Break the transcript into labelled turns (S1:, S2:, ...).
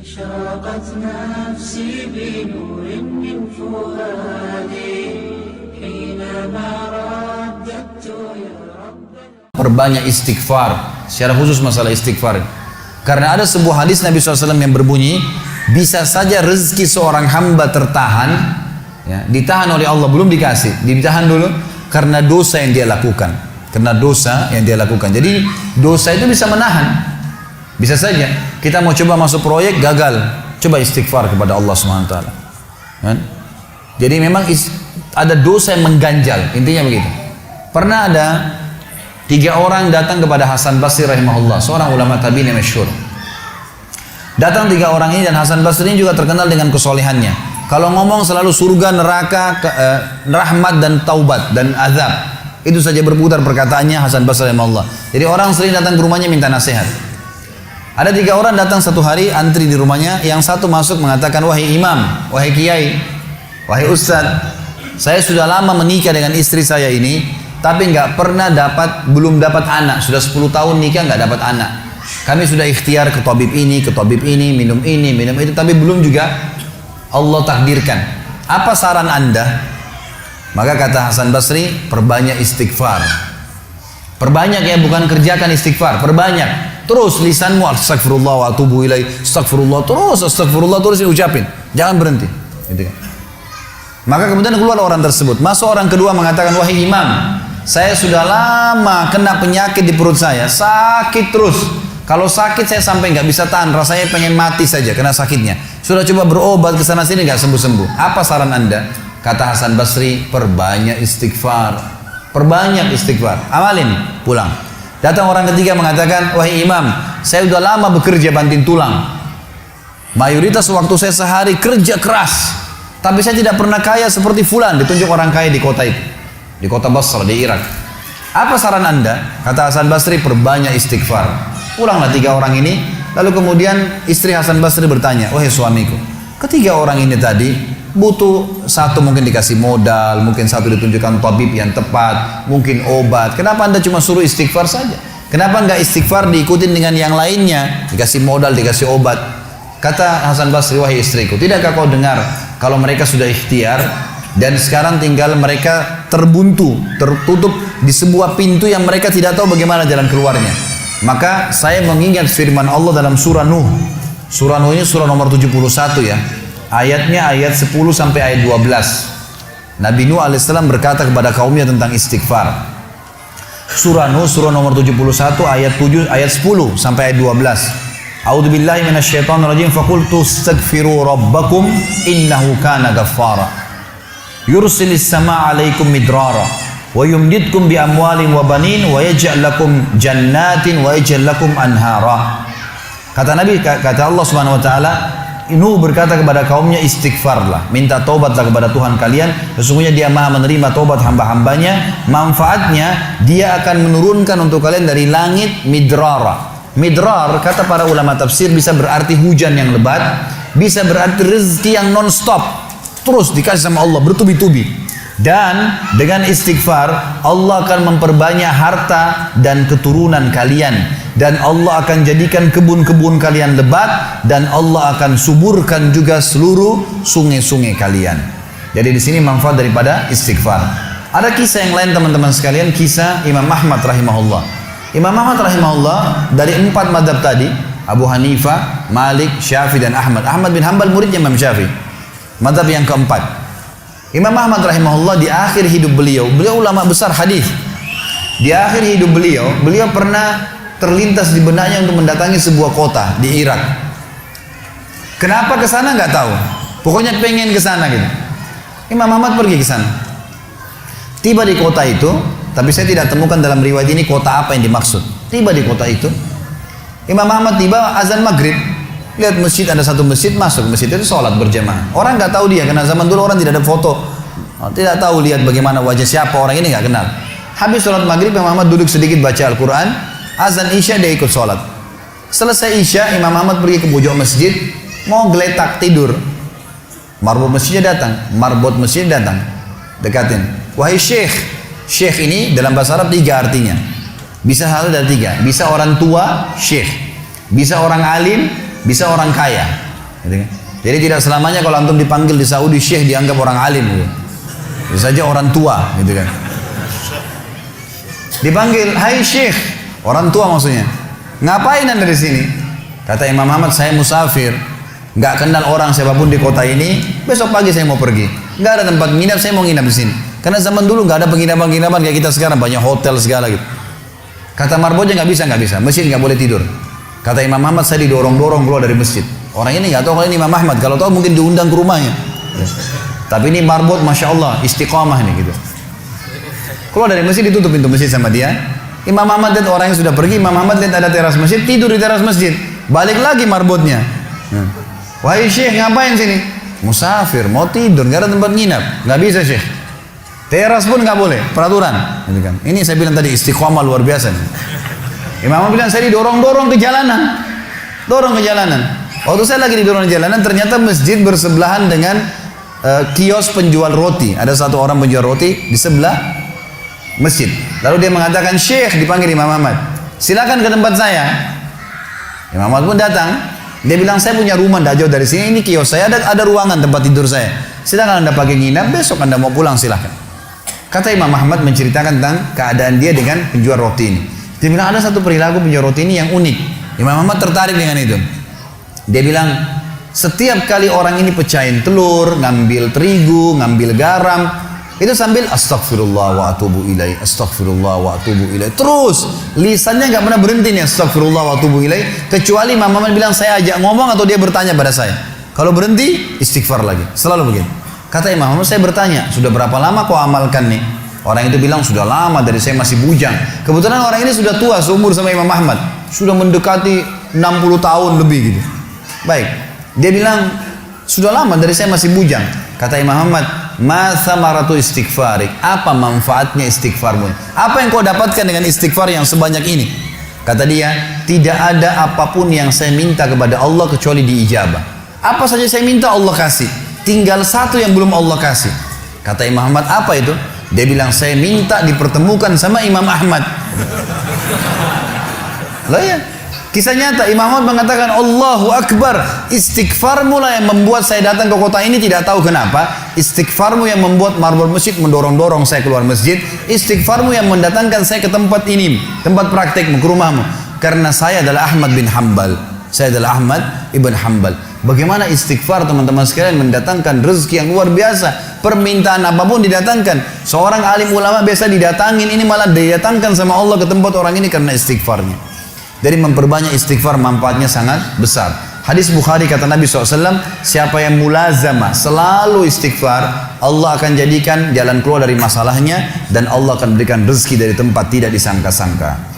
S1: أشرقت نفسي بنور من فؤادي حينما رددت يا رب.
S2: Perbanyak istighfar, secara khusus masalah istighfar. Karena ada sebuah hadis Nabi SAW yang berbunyi, bisa saja rezeki seorang hamba tertahan, ya, ditahan oleh Allah, belum dikasih, ditahan dulu karena dosa yang dia lakukan. Karena dosa yang dia lakukan. Jadi dosa itu bisa menahan. Bisa saja kita mau coba masuk proyek gagal, coba istighfar kepada Allah SWT. Kan? Jadi memang ada dosa yang mengganjal, intinya begitu. Pernah ada 3 orang datang kepada Hasan Basri rahimahullah, seorang ulama tabi'in yang masyhur. Datang 3 orang ini, dan Hasan Basri ini juga terkenal dengan kesolehannya. Kalau ngomong selalu surga, neraka, rahmat dan taubat dan azab. Itu saja berputar perkataannya Hasan Basri rahimahullah. Jadi orang sering datang ke rumahnya minta nasihat. Ada 3 orang datang satu hari, antri di rumahnya. Yang satu masuk mengatakan, wahai imam, wahai kiai, wahai ustaz, saya sudah lama menikah dengan istri saya ini, tapi belum dapat anak. Sudah 10 tahun nikah nggak dapat anak. Kami sudah ikhtiar ke tabib ini, minum itu, tapi belum juga Allah takdirkan. Apa saran Anda? Maka kata Hasan Basri, perbanyak istighfar. Perbanyak ya, bukan kerjakan istighfar, perbanyak. Terus lisanmu astagfirullah wa atubu ilaih, astagfirullah terus diucapin, jangan berhenti. Gitu kan. Maka kemudian keluar orang tersebut. Masuk orang kedua mengatakan, wahai imam, saya sudah lama kena penyakit di perut saya, sakit terus. Kalau sakit saya sampai nggak bisa tahan, rasanya pengen mati saja kena sakitnya. Sudah coba berobat ke sana sini nggak sembuh-sembuh. Apa saran Anda? Kata Hasan Basri, perbanyak istighfar. Perbanyak istighfar. Amalin, pulang. Datang orang ketiga mengatakan, wahai imam, saya sudah lama bekerja banting tulang. Mayoritas waktu saya sehari kerja keras, tapi saya tidak pernah kaya seperti fulan. Ditunjuk orang kaya di kota itu, di kota Basra, di Irak. Apa saran Anda? Kata Hasan Basri, perbanyak istighfar. Pulanglah 3 orang ini. Lalu kemudian istri Hasan Basri bertanya, wahai suamiku, ketiga orang ini tadi butuh, satu mungkin dikasih modal, mungkin satu ditunjukkan tabib yang tepat, mungkin obat. Kenapa Anda cuma suruh istighfar saja? Kenapa enggak istighfar diikutin dengan yang lainnya? Dikasih modal, dikasih obat. Kata Hasan Basri, wahai istriku, tidakkah kau dengar kalau mereka sudah ikhtiar dan sekarang tinggal mereka terbuntu, tertutup di sebuah pintu yang mereka tidak tahu bagaimana jalan keluarnya. Maka saya mengingat firman Allah dalam surah Nuh. Surah Nuh ini surah nomor 71 ya. Ayatnya ayat 10 sampai ayat 12. Nabi Nuh alaihissalam berkata kepada kaumnya tentang istighfar. Surah Nuh surah nomor 71 ayat 7 ayat 10 sampai ayat 12. A'udzubillahi minasyaitonirrajim, faqultu astaghfiru rabbakum innahu kana ghaffara. Yursilis samaa'a 'alaikum midrara wa yumdidkum bi amwalin wa banin wa yaj'al lakum jannatin wa yaj'al lakum anhara. Kata Nabi, kata Allah Subhanahu wa taala, Nuh berkata kepada kaumnya, istighfarlah, minta taubatlah kepada Tuhan kalian, sesungguhnya Dia Maha menerima taubat hamba-hambanya. Manfaatnya Dia akan menurunkan untuk kalian dari langit midrara. Midrar kata para ulama tafsir bisa berarti hujan yang lebat, bisa berarti rezeki yang non-stop, terus dikasih sama Allah bertubi-tubi. Dan dengan istighfar Allah akan memperbanyak harta dan keturunan kalian, dan Allah akan jadikan kebun-kebun kalian lebat, dan Allah akan suburkan juga seluruh sungai-sungai kalian. Jadi di sini manfaat daripada istighfar. Ada kisah yang lain teman-teman sekalian, kisah Imam Ahmad rahimahullah. Imam Ahmad rahimahullah dari 4 madhab tadi, Abu Hanifah, Malik, Syafi'i dan Ahmad. Ahmad bin Hanbal muridnya Imam Syafi'i. Madhab yang keempat. Imam Ahmad rahimahullah di akhir hidup beliau ulama besar hadis. Di akhir hidup beliau pernah terlintas di benaknya untuk mendatangi sebuah kota di Irak. Kenapa ke sana nggak tahu. Pokoknya pengen ke sana gitu. Imam Ahmad pergi ke sana. Tiba di kota itu, tapi saya tidak temukan dalam riwayat ini kota apa yang dimaksud. Tiba di kota itu, Imam Ahmad tiba azan maghrib. Lihat masjid, ada satu masjid, masuk masjid itu sholat berjamaah. Orang nggak tahu dia, karena zaman dulu orang tidak ada foto, tidak tahu lihat bagaimana wajah siapa orang ini, nggak kenal. Habis sholat maghrib, Imam Ahmad duduk sedikit baca Al-Quran. Azan isya dia ikut sholat. Selesai isya, Imam Ahmad pergi ke pojok masjid, mau geletak tidur. Marbot masjidnya datang, dekatin. Wahai syekh, syekh ini dalam bahasa Arab 3 artinya. Bisa satu dari 3. Bisa orang tua, syekh. Bisa orang alim, bisa orang kaya. Gitu kan? Jadi tidak selamanya kalau antum dipanggil di Saudi syekh dianggap orang alim gitu. Bisa saja orang tua gitu kan. Dipanggil, hai syekh, orang tua maksudnya. Ngapain anda di sini? Kata Imam Ahmad, saya musafir, nggak kenal orang siapapun di kota ini. Besok pagi saya mau pergi, nggak ada tempat nginap, saya mau nginap di sini. Karena zaman dulu nggak ada penginapan-penginapan kayak kita sekarang, banyak hotel segala gitu. Kata marbotnya nggak bisa, masjid nggak boleh tidur. Kata Imam Ahmad, saya didorong-dorong keluar dari masjid. Orang ini nggak tahu kalau ini Imam Ahmad, kalau tahu mungkin diundang ke rumahnya. Ya. Tapi ini marbot, masya Allah, istiqamah nih gitu. Keluar dari masjid, ditutup pintu masjid sama dia. Imam Ahmad lihat orang yang sudah pergi, Imam Ahmad lihat ada teras masjid, tidur di teras masjid. Balik lagi marbotnya. Wahai syekh, ngapain sini? Musafir, mau tidur, nggak ada tempat nginap. Nggak bisa syekh. Teras pun nggak boleh, peraturan. Gitu kan. Ini saya bilang tadi istiqamah luar biasa nih. Imam Ahmad bilang, saya didorong-dorong ke jalanan. Dorong ke jalanan. Waktu saya lagi didorong ke jalanan, ternyata masjid bersebelahan dengan kios penjual roti. Ada satu orang penjual roti di sebelah masjid. Lalu dia mengatakan, syekh, dipanggil Imam Ahmad, silakan ke tempat saya. Imam Ahmad pun datang. Dia bilang, saya punya rumah tidak jauh dari sini, ini kios saya, ada ruangan tempat tidur saya. Silakan anda pakai nginap, besok anda mau pulang silakan. Kata Imam Ahmad menceritakan tentang keadaan dia dengan penjual roti ini. Dia bilang, ada satu perilaku penjual roti ini yang unik. Imam Ahmad tertarik dengan itu. Dia bilang, setiap kali orang ini pecahin telur, ngambil terigu, ngambil garam, itu sambil astagfirullah wa atubu ilaih, astagfirullah wa atubu ilaih. Terus lisannya nggak pernah berhenti nih, astagfirullah wa atubu ilaih, kecuali Imam Ahmad bilang, saya ajak ngomong atau dia bertanya pada saya. Kalau berhenti, istighfar lagi. Selalu begitu. Kata Imam Ahmad, saya bertanya, sudah berapa lama kau amalkan nih? Orang itu bilang, sudah lama, dari saya masih bujang. Kebetulan orang ini sudah tua seumur sama Imam Ahmad, sudah mendekati 60 tahun lebih gitu. Baik, dia bilang, sudah lama, dari saya masih bujang. Kata Imam Ahmad, ma thamaratu istighfarik, apa manfaatnya istighfarmu? Apa yang kau dapatkan dengan istighfar yang sebanyak ini? Kata dia, tidak ada apapun yang saya minta kepada Allah kecuali diijabah. Apa saja saya minta Allah kasih, tinggal satu yang belum Allah kasih. Kata Imam Ahmad, apa itu? Dia bilang, saya minta dipertemukan sama Imam Ahmad. Lah ya, kisah nyata. Imam Ahmad mengatakan, Allahu Akbar, istighfarmu lah yang membuat saya datang ke kota ini, tidak tahu kenapa. Istighfarmu yang membuat marbot masjid mendorong-dorong saya keluar masjid. Istighfarmu yang mendatangkan saya ke tempat ini, tempat praktekmu, ke rumahmu. Karena saya adalah Ahmad bin Hanbal. Saya adalah Ahmad ibn Hanbal. Bagaimana istighfar teman-teman sekalian mendatangkan rezeki yang luar biasa. Permintaan apapun didatangkan. Seorang alim ulama biasa didatangin, ini malah didatangkan sama Allah ke tempat orang ini karena istighfarnya. Dari memperbanyak istighfar manfaatnya sangat besar. Hadis Bukhari kata Nabi SAW, siapa yang mulazamah selalu istighfar, Allah akan jadikan jalan keluar dari masalahnya dan Allah akan berikan rezeki dari tempat tidak disangka-sangka.